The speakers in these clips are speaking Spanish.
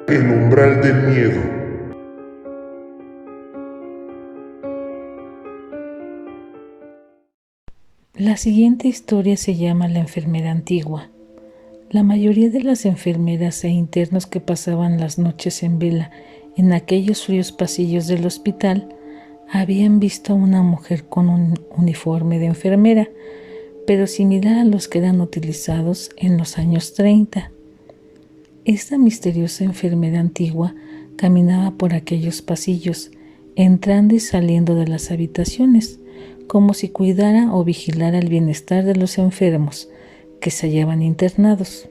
El umbral del miedo. La siguiente historia se llama La enfermera antigua. La mayoría de las enfermeras e internos que pasaban las noches en vela en aquellos fríos pasillos del hospital habían visto a una mujer con un uniforme de enfermera, pero similar a los que eran utilizados en los años 30. Esta misteriosa enfermera antigua caminaba por aquellos pasillos, entrando y saliendo de las habitaciones, como si cuidara o vigilara el bienestar de los enfermos que se hallaban internados.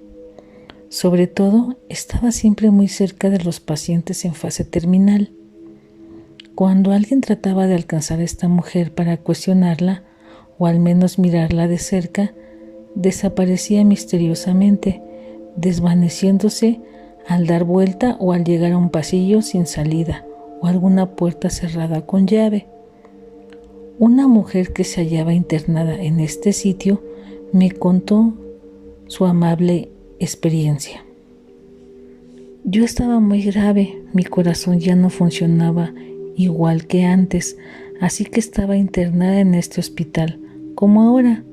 Sobre todo, estaba siempre muy cerca de los pacientes en fase terminal. Cuando alguien trataba de alcanzar a esta mujer para cuestionarla, o al menos mirarla de cerca, desaparecía misteriosamente, desvaneciéndose al dar vuelta o al llegar a un pasillo sin salida o alguna puerta cerrada con llave. Una mujer que se hallaba internada en este sitio me contó su amable experiencia. Yo estaba muy grave, mi corazón ya no funcionaba igual que antes, así que estaba internada en este hospital, como ahora,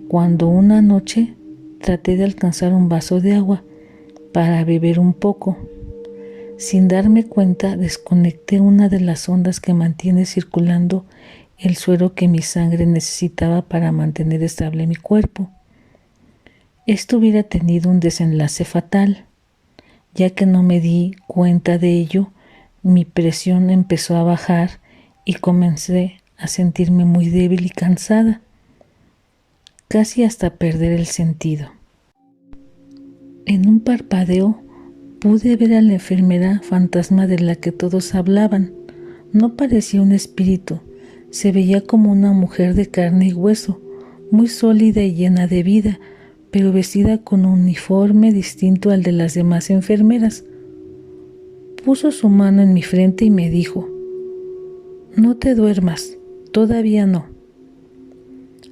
cuando una noche traté de alcanzar un vaso de agua para beber un poco. Sin darme cuenta, desconecté una de las ondas que mantiene circulando el suero que mi sangre necesitaba para mantener estable mi cuerpo. Esto hubiera tenido un desenlace fatal. Ya que no me di cuenta de ello, mi presión empezó a bajar y comencé a sentirme muy débil y cansada, casi hasta perder el sentido. En un parpadeo pude ver a la enfermera fantasma de la que todos hablaban. No parecía un espíritu, se veía como una mujer de carne y hueso, muy sólida y llena de vida, pero vestida con un uniforme distinto al de las demás enfermeras. Puso su mano en mi frente y me dijo: «No te duermas, todavía no».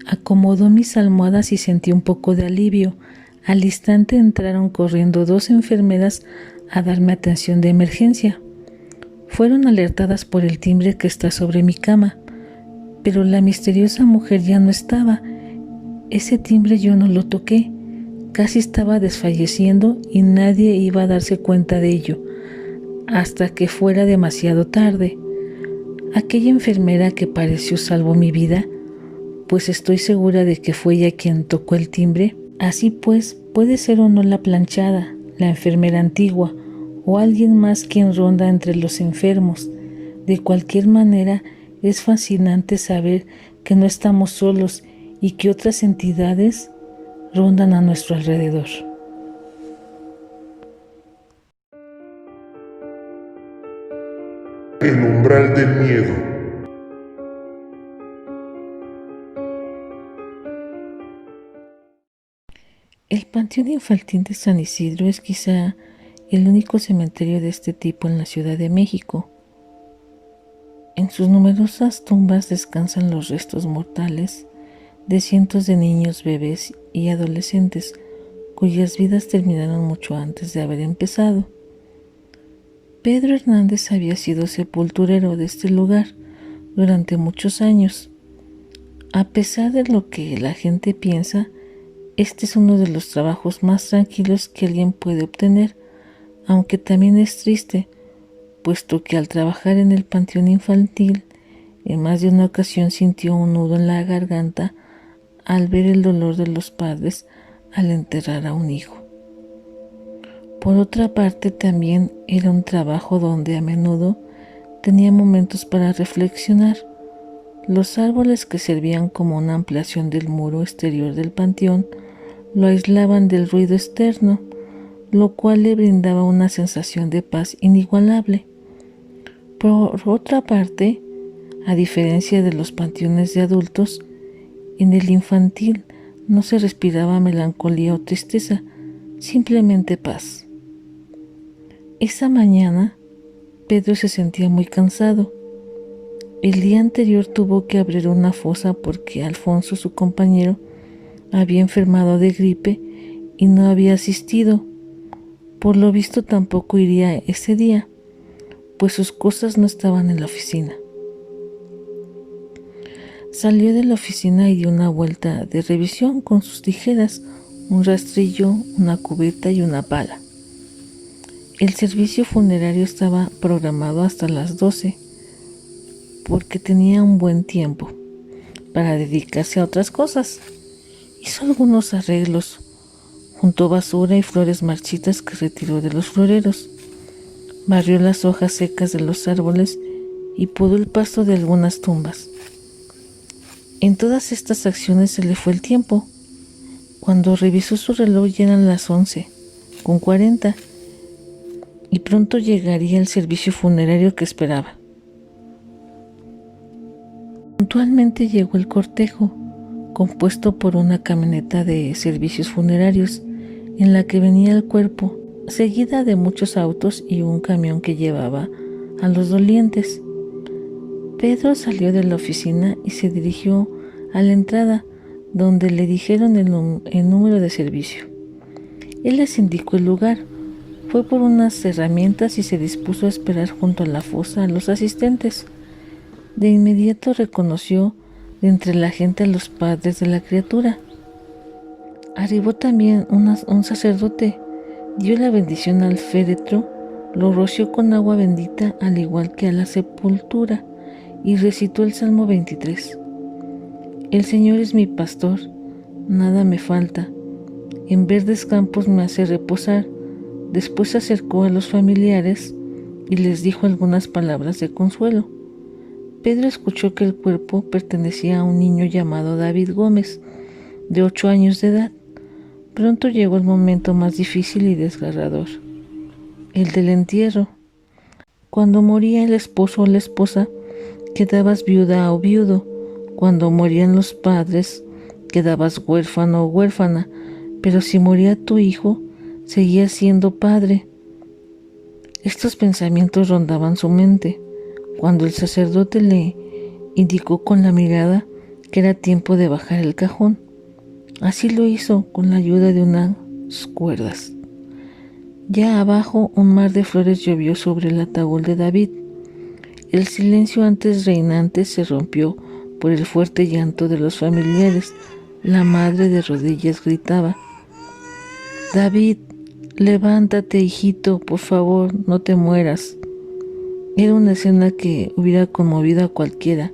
Acomodó mis almohadas y sentí un poco de alivio. Al instante entraron corriendo 2 enfermeras a darme atención de emergencia. Fueron alertadas por el timbre que está sobre mi cama, pero la misteriosa mujer ya no estaba. Ese timbre yo no lo toqué. Casi estaba desfalleciendo y nadie iba a darse cuenta de ello hasta que fuera demasiado tarde. Aquella enfermera que pareció salvó mi vida, pues estoy segura de que fue ella quien tocó el timbre. Así pues, puede ser o no la planchada, la enfermera antigua, o alguien más quien ronda entre los enfermos. De cualquier manera, es fascinante saber que no estamos solos y que otras entidades rondan a nuestro alrededor. El umbral del miedo. El Panteón Infantil de San Isidro es quizá el único cementerio de este tipo en la Ciudad de México. En sus numerosas tumbas descansan los restos mortales de cientos de niños, bebés y adolescentes cuyas vidas terminaron mucho antes de haber empezado. Pedro Hernández había sido sepulturero de este lugar durante muchos años. A pesar de lo que la gente piensa, este es uno de los trabajos más tranquilos que alguien puede obtener, aunque también es triste, puesto que al trabajar en el panteón infantil, en más de una ocasión sintió un nudo en la garganta al ver el dolor de los padres al enterrar a un hijo. Por otra parte, también era un trabajo donde a menudo tenía momentos para reflexionar. Los árboles que servían como una ampliación del muro exterior del panteón lo aislaban del ruido externo, lo cual le brindaba una sensación de paz inigualable. Por otra parte, a diferencia de los panteones de adultos, en el infantil no se respiraba melancolía o tristeza, simplemente paz. Esa mañana, Pedro se sentía muy cansado. El día anterior tuvo que abrir una fosa porque Alfonso, su compañero, había enfermado de gripe y no había asistido. Por lo visto tampoco iría ese día, pues sus cosas no estaban en la oficina. Salió de la oficina y dio una vuelta de revisión con sus tijeras, un rastrillo, una cubeta y una pala. El servicio funerario estaba programado hasta las 12, porque tenía un buen tiempo para dedicarse a otras cosas. Hizo algunos arreglos, juntó basura y flores marchitas que retiró de los floreros, barrió las hojas secas de los árboles y podó el pasto de algunas tumbas. En todas estas acciones se le fue el tiempo. Cuando revisó su reloj ya eran las 11:40 y pronto llegaría el servicio funerario que esperaba. Puntualmente llegó el cortejo, compuesto por una camioneta de servicios funerarios en la que venía el cuerpo, seguida de muchos autos y un camión que llevaba a los dolientes. Pedro salió de la oficina y se dirigió a la entrada, donde le dijeron el número de servicio. Él les indicó el lugar, fue por unas herramientas y se dispuso a esperar junto a la fosa a los asistentes. De inmediato reconoció de entre la gente a los padres de la criatura. Arribó también un sacerdote, dio la bendición al féretro, lo roció con agua bendita al igual que a la sepultura y recitó el Salmo 23. El Señor es mi pastor, nada me falta, en verdes campos me hace reposar. Después se acercó a los familiares y les dijo algunas palabras de consuelo. Pedro escuchó que el cuerpo pertenecía a un niño llamado David Gómez, de 8 años de edad. Pronto llegó el momento más difícil y desgarrador, el del entierro. Cuando moría el esposo o la esposa, quedabas viuda o viudo. Cuando morían los padres, quedabas huérfano o huérfana, pero si moría tu hijo, seguías siendo padre. Estos pensamientos rondaban su mente, cuando el sacerdote le indicó con la mirada que era tiempo de bajar el cajón. Así lo hizo con la ayuda de unas cuerdas. Ya abajo, un mar de flores llovió sobre el ataúd de David. El silencio antes reinante se rompió por el fuerte llanto de los familiares. La madre de rodillas gritaba: «David, levántate, hijito, por favor, no te mueras». Era una escena que hubiera conmovido a cualquiera.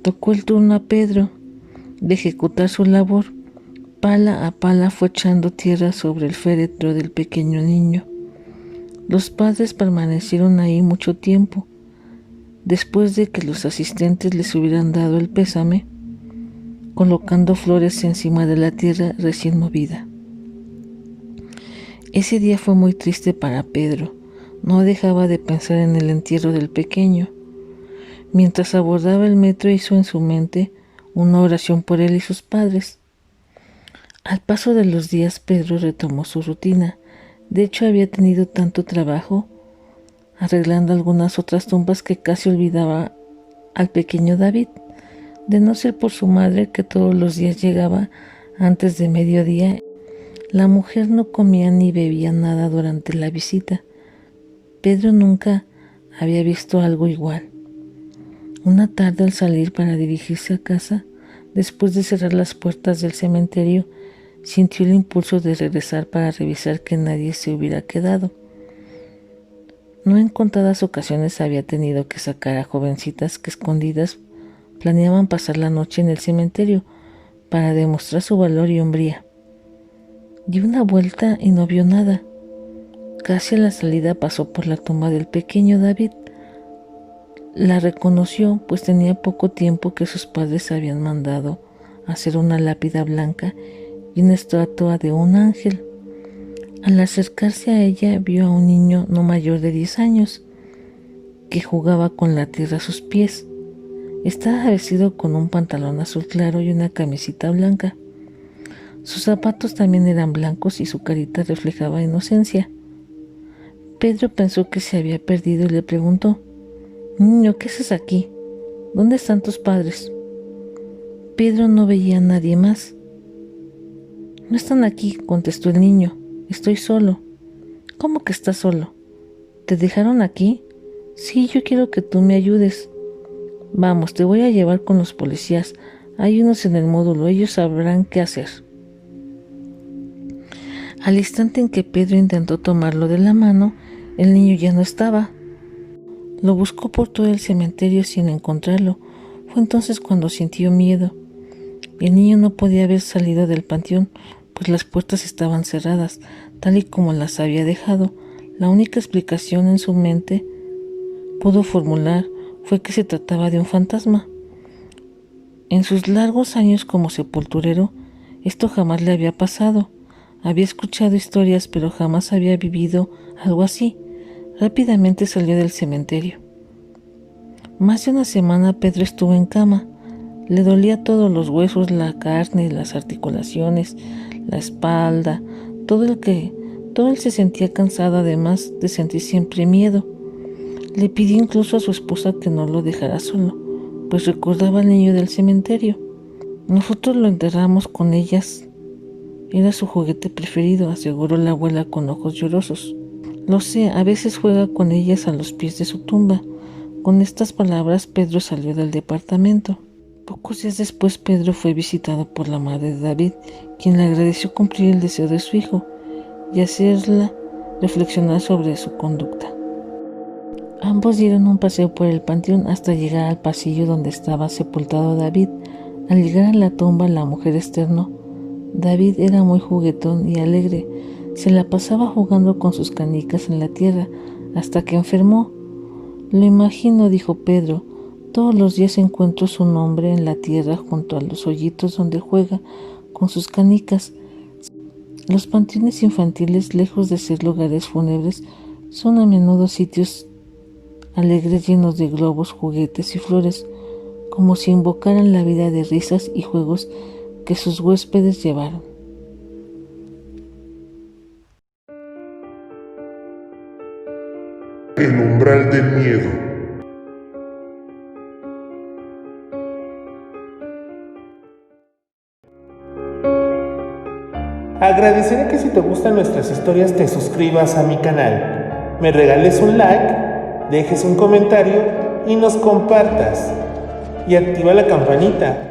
Tocó el turno a Pedro de ejecutar su labor. Pala a pala fue echando tierra sobre el féretro del pequeño niño. Los padres permanecieron ahí mucho tiempo, después de que los asistentes les hubieran dado el pésame, colocando flores encima de la tierra recién movida. Ese día fue muy triste para Pedro. No dejaba de pensar en el entierro del pequeño. Mientras abordaba el metro hizo en su mente una oración por él y sus padres. Al paso de los días Pedro retomó su rutina. De hecho había tenido tanto trabajo arreglando algunas otras tumbas que casi olvidaba al pequeño David. De no ser por su madre, que todos los días llegaba antes de mediodía, la mujer no comía ni bebía nada durante la visita. Pedro nunca había visto algo igual. Una tarde, al salir para dirigirse a casa, después de cerrar las puertas del cementerio, sintió el impulso de regresar para revisar que nadie se hubiera quedado. No en contadas ocasiones había tenido que sacar a jovencitas que escondidas planeaban pasar la noche en el cementerio para demostrar su valor y hombría. Dio una vuelta y no vio nada. Casi a la salida pasó por la tumba del pequeño David. La reconoció, pues tenía poco tiempo que sus padres habían mandado hacer una lápida blanca y una estatua de un ángel. Al acercarse a ella vio a un niño no mayor de 10 años que jugaba con la tierra a sus pies. Estaba vestido con un pantalón azul claro y una camiseta blanca. Sus zapatos también eran blancos y su carita reflejaba inocencia. Pedro pensó que se había perdido y le preguntó: «Niño, ¿qué haces aquí? ¿Dónde están tus padres?» Pedro no veía a nadie más. «No están aquí», contestó el niño. «Estoy solo». ¿Cómo que estás solo? ¿Te dejaron aquí? Sí, yo quiero que tú me ayudes. Vamos, te voy a llevar con los policías. Hay unos en el módulo, ellos sabrán qué hacer. Al instante en que Pedro intentó tomarlo de la mano, el niño ya no estaba. Lo buscó por todo el cementerio sin encontrarlo. Fue entonces cuando sintió miedo. El niño no podía haber salido del panteón, pues las puertas estaban cerradas, tal y como las había dejado. La única explicación en su mente pudo formular fue que se trataba de un fantasma. En sus largos años como sepulturero, esto jamás le había pasado. Había escuchado historias, pero jamás había vivido algo así. Rápidamente salió del cementerio. Más de una semana Pedro estuvo en cama. Le dolía todos los huesos, la carne, las articulaciones, la espalda, todo él se sentía cansado, además de sentir siempre miedo. Le pidió incluso a su esposa que no lo dejara solo, pues recordaba al niño del cementerio. Nosotros lo enterramos con ellas. Era su juguete preferido, aseguró la abuela con ojos llorosos. Lo sé, a veces juega con ellas a los pies de su tumba. Con estas palabras Pedro salió del departamento. Pocos días después Pedro fue visitado por la madre de David, quien le agradeció cumplir el deseo de su hijo y hacerla reflexionar sobre su conducta. Ambos dieron un paseo por el panteón hasta llegar al pasillo donde estaba sepultado David. Al llegar a la tumba, la mujer externó: David era muy juguetón y alegre. Se la pasaba jugando con sus canicas en la tierra hasta que enfermó. Lo imagino, dijo Pedro. Todos los días encuentro su nombre en la tierra junto a los hoyitos donde juega con sus canicas. Los panteones infantiles, lejos de ser lugares fúnebres, son a menudo sitios alegres llenos de globos, juguetes y flores, como si invocaran la vida de risas y juegos que sus huéspedes llevaron. El umbral del miedo. Agradeceré que si te gustan nuestras historias te suscribas a mi canal, me regales un like, dejes un comentario y nos compartas. Y activa la campanita